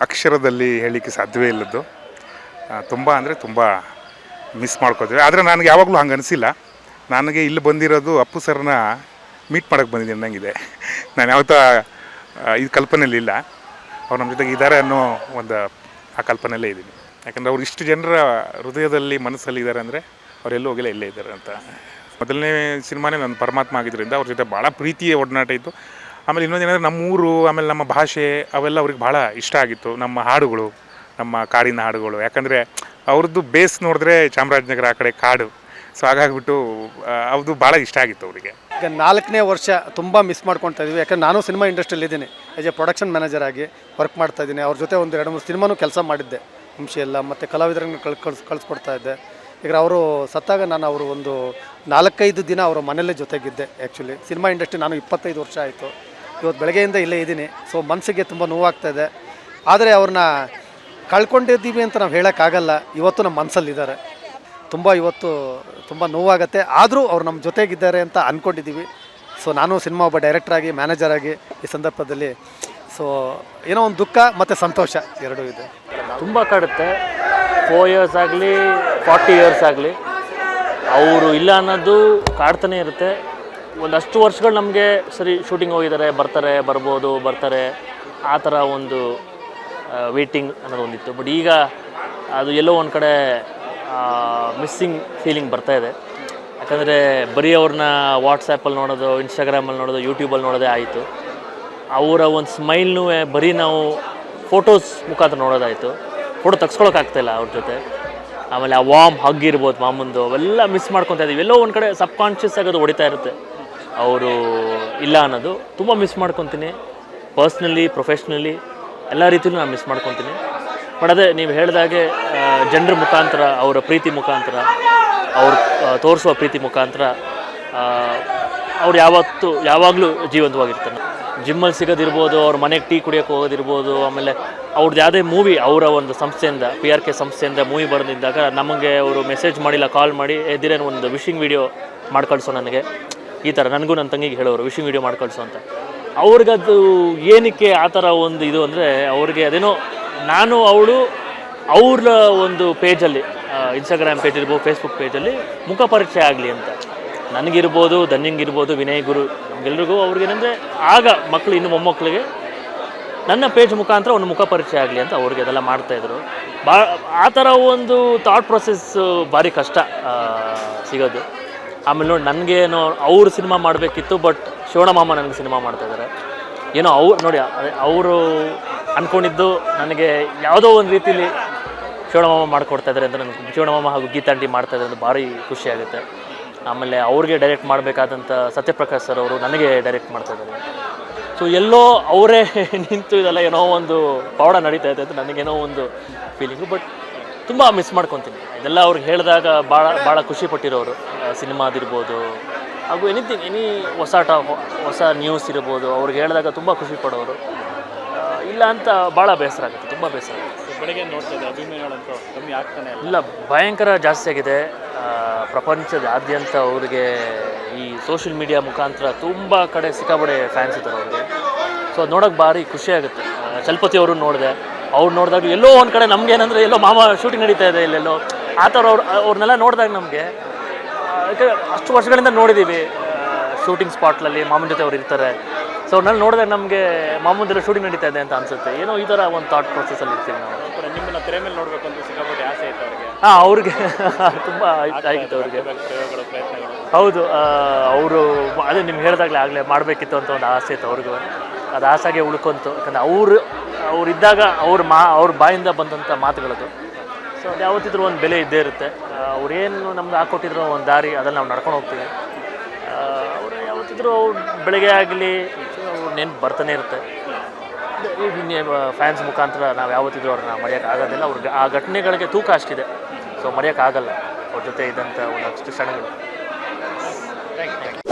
ಅಕ್ಷರದಲ್ಲಿ ಹೇಳಲಿಕ್ಕೆ ಸಾಧ್ಯವೇ ಇಲ್ಲದ್ದು. ತುಂಬ ಅಂದರೆ ತುಂಬ ಮಿಸ್ ಮಾಡ್ಕೋತೀವಿ. ಆದರೆ ನನಗೆ ಯಾವಾಗಲೂ ಹಂಗೆ ಅನಿಸಿಲ್ಲ. ನನಗೆ ಇಲ್ಲಿ ಬಂದಿರೋದು ಅಪ್ಪು ಸರ್ನ ಮೀಟ್ ಮಾಡೋಕ್ಕೆ ಬಂದಿದ್ದೀನಿ ಅನ್ನಂಗಿದೆ. ನಾನು ಯಾವತ್ತೂ ಇದು ಕಲ್ಪನೆಯಲ್ಲಿಲ್ಲ. ಅವ್ರು ನಮ್ಮ ಜೊತೆಗೆ ಇದ್ದಾರೆ ಅನ್ನೋ ಒಂದು ಆ ಕಲ್ಪನೆಯಲ್ಲೇ ಇದ್ದೀನಿ. ಯಾಕಂದರೆ ಅವ್ರು ಇಷ್ಟು ಜನರ ಹೃದಯದಲ್ಲಿ ಮನಸ್ಸಲ್ಲಿ ಇದ್ದಾರೆ ಅಂದರೆ ಅವರೆಲ್ಲೂ ಹೋಗಿಲ್ಲ, ಇಲ್ಲೇ ಇದ್ದಾರೆ ಅಂತ. ಮೊದಲನೇ ಸಿನಿಮಾನೇ ನನ್ನ ಪರಮಾತ್ಮ ಆಗಿದ್ದರಿಂದ ಅವ್ರ ಜೊತೆ ಭಾಳ ಪ್ರೀತಿಯ ಒಡನಾಟ ಇತ್ತು. ಆಮೇಲೆ ಇನ್ನೊಂದೇನೆಂದರೆ ನಮ್ಮೂರು, ಆಮೇಲೆ ನಮ್ಮ ಭಾಷೆ ಅವೆಲ್ಲ ಅವ್ರಿಗೆ ಭಾಳ ಇಷ್ಟ ಆಗಿತ್ತು. ನಮ್ಮ ಹಾಡುಗಳು, ನಮ್ಮ ಕಾಡಿನ ಹಾಡುಗಳು. ಯಾಕಂದರೆ ಅವ್ರದ್ದು ಬೇಸ್ ನೋಡಿದ್ರೆ ಚಾಮರಾಜನಗರ ಆ ಕಡೆ ಕಾಡು. ಸೊ ಹಾಗಾಗಿಬಿಟ್ಟು ಅದು ಭಾಳ ಇಷ್ಟ ಆಗಿತ್ತು ಅವರಿಗೆ. ಈಗ 4ನೇ ವರ್ಷ ತುಂಬ ಮಿಸ್ ಮಾಡ್ಕೊಳ್ತಾ ಇದ್ದೀವಿ. ಯಾಕಂದ್ರೆ ನಾನು ಸಿನಿಮಾ ಇಂಡಸ್ಟ್ರಿಯಲ್ಲಿ ಇದ್ದೀನಿ, ಆ್ಯಸ್ ಎ ಪ್ರೊಡಕ್ಷನ್ ಮ್ಯಾನೇಜರ್ ಆಗಿ ವರ್ಕ್ ಮಾಡ್ತಾ ಇದ್ದೀನಿ. ಅವ್ರ ಜೊತೆ ಒಂದು 2-3 ಸಿನಿಮಾನೂ ಕೆಲಸ ಮಾಡಿದ್ದೆ ಮುಂಚೆ ಎಲ್ಲ, ಮತ್ತು ಕಲಾವಿದರನ್ನು ಕಳಿಸ್ಕೊಡ್ತಾ ಇದ್ದೆ. ಈಗ ಅವರು ಸತ್ತಾಗ ನಾನು ಅವರು ಒಂದು 4-5 ದಿನ ಅವರ ಮನೆಯಲ್ಲೇ ಜೊತೆಗಿದ್ದೆ. ಆ್ಯಕ್ಚುಲಿ ಸಿನಿಮಾ ಇಂಡಸ್ಟ್ರಿ ನಾನು 25 ವರ್ಷ ಆಯಿತು. ಇವತ್ತು ಬೆಳಗ್ಗೆಯಿಂದ ಇಲ್ಲೇ ಇದ್ದೀನಿ. ಸೊ ಮನಸ್ಸಿಗೆ ತುಂಬ ನೋವಾಗ್ತಾಯಿದೆ. ಆದರೆ ಅವ್ರನ್ನ ಕಳ್ಕೊಂಡಿದ್ದೀವಿ ಅಂತ ನಾವು ಹೇಳೋಕ್ಕಾಗಲ್ಲ. ಇವತ್ತು ನಮ್ಮ ಮನಸ್ಸಲ್ಲಿದ್ದಾರೆ. ಇವತ್ತು ತುಂಬ ನೋವಾಗತ್ತೆ. ಆದರೂ ಅವ್ರು ನಮ್ಮ ಜೊತೆಗಿದ್ದಾರೆ ಅಂತ ಅಂದ್ಕೊಂಡಿದ್ದೀವಿ. ಸೊ ನಾನು ಸಿನಿಮಾ ಒಬ್ಬ ಡೈರೆಕ್ಟ್ರಾಗಿ, ಮ್ಯಾನೇಜರಾಗಿ ಈ ಸಂದರ್ಭದಲ್ಲಿ ಸೊ ಏನೋ ಒಂದು ದುಃಖ ಮತ್ತು ಸಂತೋಷ ಎರಡೂ ಇದೆ. ತುಂಬ ಕಾಡುತ್ತೆ. 4 ಇಯರ್ಸ್ ಆಗಲಿ 40 ಇಯರ್ಸ್ ಆಗಲಿ ಅವರು ಇಲ್ಲ ಅನ್ನೋದು ಕಾಡ್ತಾನೆ ಇರುತ್ತೆ. ಒಂದಷ್ಟು ವರ್ಷಗಳು ನಮಗೆ ಸರಿ ಶೂಟಿಂಗ್ ಹೋಗಿದ್ದಾರೆ, ಬರ್ತಾರೆ ಆ ಥರ ಒಂದು ವೇಟಿಂಗ್ ಅನ್ನೋದು ಒಂದಿತ್ತು. ಬಟ್ ಈಗ ಅದು ಎಲ್ಲೋ ಒಂದು ಕಡೆ ಮಿಸ್ಸಿಂಗ್ ಫೀಲಿಂಗ್ ಬರ್ತಾಯಿದೆ. ಯಾಕಂದರೆ ಬರೀ ಅವ್ರನ್ನ ವಾಟ್ಸಪ್ಪಲ್ಲಿ ನೋಡೋದು, ಇನ್ಸ್ಟಾಗ್ರಾಮಲ್ಲಿ ನೋಡೋದು, ಯೂಟ್ಯೂಬಲ್ಲಿ ನೋಡೋದೇ ಆಯಿತು. ಅವರ ಒಂದು ಸ್ಮೈಲ್ನೂ ಬರೀ ನಾವು ಫೋಟೋಸ್ ಮುಖಾಂತರ ನೋಡೋದಾಯಿತು. ಫೋಟೋ ತೆಗ್ಸ್ಕೊಳಕ್ಕಾಗ್ತಾಯಿಲ್ಲ ಅವ್ರ ಜೊತೆ. ಆಮೇಲೆ ಆ ವಾರ್ಮ್ ಹಗ್ ಇರ್ಬೋದು ಮಾಮಂದು, ಅವೆಲ್ಲ ಮಿಸ್ ಮಾಡ್ಕೊತಾ ಇದ್ದೀವಿ. ಎಲ್ಲೋ ಒಂದು ಕಡೆ ಸಬ್ಕಾನ್ಷಿಯಸ್ ಆಗೋದು ಹೊಡಿತಾ ಇರುತ್ತೆ. ಅವರು ಇಲ್ಲ ಅನ್ನೋದು ತುಂಬ ಮಿಸ್ ಮಾಡ್ಕೊತೀನಿ. ಪರ್ಸ್ನಲಿ, ಪ್ರೊಫೆಷ್ನಲಿ ಎಲ್ಲ ರೀತಿಯಲ್ಲೂ ನಾನು ಮಿಸ್ ಮಾಡ್ಕೊತೀನಿ. ಬಟ್ ಅದೇ ನೀವು ಹೇಳಿದಾಗೆ ಜನರ ಮುಖಾಂತರ, ಅವರ ಪ್ರೀತಿ ಮುಖಾಂತರ, ಅವ್ರು ತೋರಿಸುವ ಪ್ರೀತಿ ಮುಖಾಂತರ ಅವ್ರು ಯಾವಾಗಲೂ ಜೀವಂತವಾಗಿರ್ತಾರೆ. ಜಿಮ್ಮಲ್ಲಿ ಸಿಗೋದಿರ್ಬೋದು, ಅವ್ರ ಮನೆಗೆ ಟೀ ಕುಡಿಯೋಕ್ಕೆ ಹೋಗೋದಿರ್ಬೋದು. ಆಮೇಲೆ ಅವ್ರದ್ದು ಯಾವುದೇ ಮೂವಿ ಅವರ ಒಂದು ಸಂಸ್ಥೆಯಿಂದ, PRK ಸಂಸ್ಥೆಯಿಂದ ಮೂವಿ ಬರೆದಿದ್ದಾಗ ನಮಗೆ ಅವರು ಮೆಸೇಜ್ ಮಾಡಿಲ್ಲ, ಕಾಲ್ ಮಾಡಿ ಎದಿರೇನು ಒಂದು ವಿಶಿಂಗ್ ವಿಡಿಯೋ ಮಾಡ್ಕಳಿಸೋ ನನಗೆ ಈ ಥರ, ನನಗೂ ನನ್ನ ತಂಗಿಗೆ ಹೇಳೋರು ವಿಶಿಂಗ್ ವಿಡಿಯೋ ಮಾಡ್ಕಳಿಸೋ ಅಂತ. ಅವ್ರಿಗದು ಏನಕ್ಕೆ ಆ ಥರ ಒಂದು ಇದು ಅಂದರೆ, ಅವ್ರಿಗೆ ಅದೇನೋ ನಾನು ಅವ್ರ ಒಂದು ಪೇಜಲ್ಲಿ, ಇನ್ಸ್ಟಾಗ್ರಾಮ್ ಪೇಜ್ ಇರ್ಬೋದು, ಫೇಸ್ಬುಕ್ ಪೇಜಲ್ಲಿ ಮುಖ ಪರಿಚಯ ಆಗಲಿ ಅಂತ. ನನಗಿರ್ಬೋದು, ಧನ್ಯಂಗಿರ್ಬೋದು, ವಿನಯ್ ಗುರು, ನಮಗೆಲ್ರಿಗೂ ಅವ್ರಿಗೇನೆಂದರೆ ಆಗ ಮಕ್ಕಳು, ಇನ್ನು ಮೊಮ್ಮಕ್ಕಳಿಗೆ ನನ್ನ ಪೇಜ್ ಮುಖಾಂತರ ಒಂದು ಮುಖ ಪರಿಚಯ ಆಗಲಿ ಅಂತ ಅವ್ರಿಗೆ ಅದೆಲ್ಲ ಮಾಡ್ತಾಯಿದ್ರು. ಆ ಥರ ಒಂದು ಥಾಟ್ ಪ್ರೊಸೆಸ್ ಭಾರಿ ಕಷ್ಟ ಸಿಗೋದು. ಆಮೇಲೆ ನೋಡಿ, ನನಗೇನೋ ಅವ್ರು ಸಿನಿಮಾ ಮಾಡಬೇಕಿತ್ತು, ಬಟ್ ಶಿವಣ್ಣಮಾಮ ನನಗೆ ಸಿನಿಮಾ ಮಾಡ್ತಾಯಿದ್ದಾರೆ. ಏನೋ ನೋಡಿ, ಅವರು ಅಂದ್ಕೊಂಡಿದ್ದು ನನಗೆ ಯಾವುದೋ ಒಂದು ರೀತಿಯಲ್ಲಿ ಶಿವಣ್ಣಮಾಮ ಮಾಡಿಕೊಡ್ತಾಯಿದ್ದಾರೆ ಅಂತ. ನನಗೆ ಶಿವಣ್ಣಮಾಮ ಹಾಗೂ ಗೀತಾಂಟಿ ಮಾಡ್ತಾಯಿದ್ದಾರೆ ಅಂತ ಭಾರಿ ಖುಷಿಯಾಗುತ್ತೆ. ಆಮೇಲೆ ಅವ್ರಿಗೆ ಡೈರೆಕ್ಟ್ ಮಾಡಬೇಕಾದಂಥ ಸತ್ಯಪ್ರಕಾಶ್ ಸರ್ ಅವರು ನನಗೆ ಡೈರೆಕ್ಟ್ ಮಾಡ್ತಾಯಿದ್ದಾರೆ. ಸೊ ಎಲ್ಲೋ ಅವರೇ ನಿಂತು ಇದೆಲ್ಲ ಏನೋ ಒಂದು ಪವಾಡ ನಡೀತಾ ಇದೆ ಅಂತ ನನಗೇನೋ ಒಂದು ಫೀಲಿಂಗು. ಬಟ್ ತುಂಬ ಮಿಸ್ ಮಾಡ್ಕೊತೀನಿ ಇದೆಲ್ಲ. ಅವ್ರಿಗೆ ಹೇಳಿದಾಗ ಭಾಳ ಖುಷಿಪಟ್ಟಿರೋರು. ಸಿನಿಮಾದಿರ್ಬೋದು ಹಾಗೂ ಎನಿ ಹೊಸ ನ್ಯೂಸ್ ಇರ್ಬೋದು, ಅವ್ರಿಗೆ ಹೇಳಿದಾಗ ತುಂಬ ಖುಷಿ ಪಡೋರು. ಇಲ್ಲ ಅಂತ ಭಾಳ ಬೇಸರ ಆಗುತ್ತೆ, ತುಂಬ ಬೇಸರ ಆಗುತ್ತೆ. ಬೆಳಗ್ಗೆ ನೋಡ್ತಾ ಇದೆ ಅಭಿಮಾನಿಗಳಂತೂ ಕಮ್ಮಿ ಆಗ್ತಾನೆ ಇಲ್ಲ, ಭಯಂಕರ ಜಾಸ್ತಿ ಆಗಿದೆ. ಪ್ರಪಂಚದಾದ್ಯಂತ ಅವ್ರಿಗೆ ಈ ಸೋಷಿಯಲ್ ಮೀಡಿಯಾ ಮುಖಾಂತರ ತುಂಬ ಕಡೆ ಸಿಕ್ಕಾಬಡೆ ಫ್ಯಾನ್ಸ್ ಇದ್ದಾರೆ ಅವ್ರಿಗೆ. ಸೊ ಅದು ನೋಡೋಕ್ಕೆ ಭಾರಿ ಖುಷಿಯಾಗುತ್ತೆ. ಚಲಪತಿ ಅವರು ನೋಡಿದೆ, ಅವ್ರು ನೋಡಿದಾಗ ಎಲ್ಲೋ ಒಂದು ಕಡೆ ನಮಗೇನಂದರೆ ಎಲ್ಲೋ ಮಾಮ ಶೂಟಿಂಗ್ ನಡೀತಾ ಇದೆ ಇಲ್ಲೆಲ್ಲೋ ಆ ಥರ ಅವ್ರನ್ನೆಲ್ಲ ನೋಡಿದಾಗ ನಮಗೆ, ಯಾಕೆ ಅಷ್ಟು ವರ್ಷಗಳಿಂದ ನೋಡಿದ್ದೀವಿ ಶೂಟಿಂಗ್ ಸ್ಪಾಟ್ಲಲ್ಲಿ ಮಾಮನ ಜೊತೆ ಅವ್ರು ಇರ್ತಾರೆ. ಸೊ ಅವ್ರನ್ನೆಲ್ಲ ನೋಡಿದಾಗ ನಮಗೆ ಮಾಮಂದೆಲ್ಲ ಶೂಟಿಂಗ್ ನಡೀತಾ ಇದೆ ಅಂತ ಅನಿಸುತ್ತೆ. ಏನೋ ಈ ಥರ ಒಂದು ಥಾಟ್ ಪ್ರೊಸೆಸಲ್ಲಿ ಇರ್ತೀವಿ ನಾವು. ನಿಮ್ಮನ್ನ ತೆರೆ ಮೇಲೆ ನೋಡಬೇಕು ಅಂತ ಸಿಕ್ಕಾಪಟ್ಟೆ ಆಸೆ ಆಯಿತು ಅವ್ರಿಗೆ. ಅವ್ರಿಗೆ ತುಂಬ ಆಗಿತ್ತು ಅವ್ರಿಗೆ. ಪ್ರಯತ್ನಗಳು ಹೌದು, ಅವರು ಅದೇ ನಿಮ್ಗೆ ಹೇಳಿದಾಗಲೇ ಮಾಡಬೇಕಿತ್ತು ಅಂತ ಒಂದು ಆಸೆ ಇತ್ತು ಅವ್ರಿಗೂ. ಅದು ಆಸೆಗೆ ಉಳ್ಕೊಂತು. ಯಾಕಂದರೆ ಅವ್ರು ಇದ್ದಾಗ ಅವ್ರ ಬಾಯಿಂದ ಬಂದಂಥ ಮಾತುಗಳದು. ಸೊ ಅದು ಯಾವತ್ತಿದ್ರೂ ಒಂದು ಬೆಲೆ ಇದ್ದೇ ಇರುತ್ತೆ. ಅವ್ರೇನು ನಮ್ಗೆ ಹಾಕ್ಕೊಟ್ಟಿದ್ರು ಒಂದು ದಾರಿ, ಅದನ್ನು ನಾವು ನಡ್ಕೊಂಡು ಹೋಗ್ತೀವಿ. ಅವರು ಯಾವತ್ತಿದ್ರೂ ಅವ್ರು ಬೆಳಗ್ಗೆ ಆಗಲಿ ಅವ್ರು ನೆನ್ಪು ಬರ್ತಾನೆ ಇರುತ್ತೆ. ಫ್ಯಾನ್ಸ್ ಮುಖಾಂತರ ನಾವು ಯಾವತ್ತಿದ್ರೂ ಅವ್ರನ್ನ ಮರೆಯೋಕ್ಕಾಗೋದಿಲ್ಲ. ಅವ್ರಿಗೆ ಆ ಘಟನೆಗಳಿಗೆ ತೂಕ ಅಷ್ಟಿದೆ. ಸೊ ಮರೆಯೋಕ್ಕಾಗಲ್ಲ ಅವ್ರ ಜೊತೆ ಇದ್ದಂಥ ಒಂದಷ್ಟು ಕ್ಷಣಗಳು. Thank you.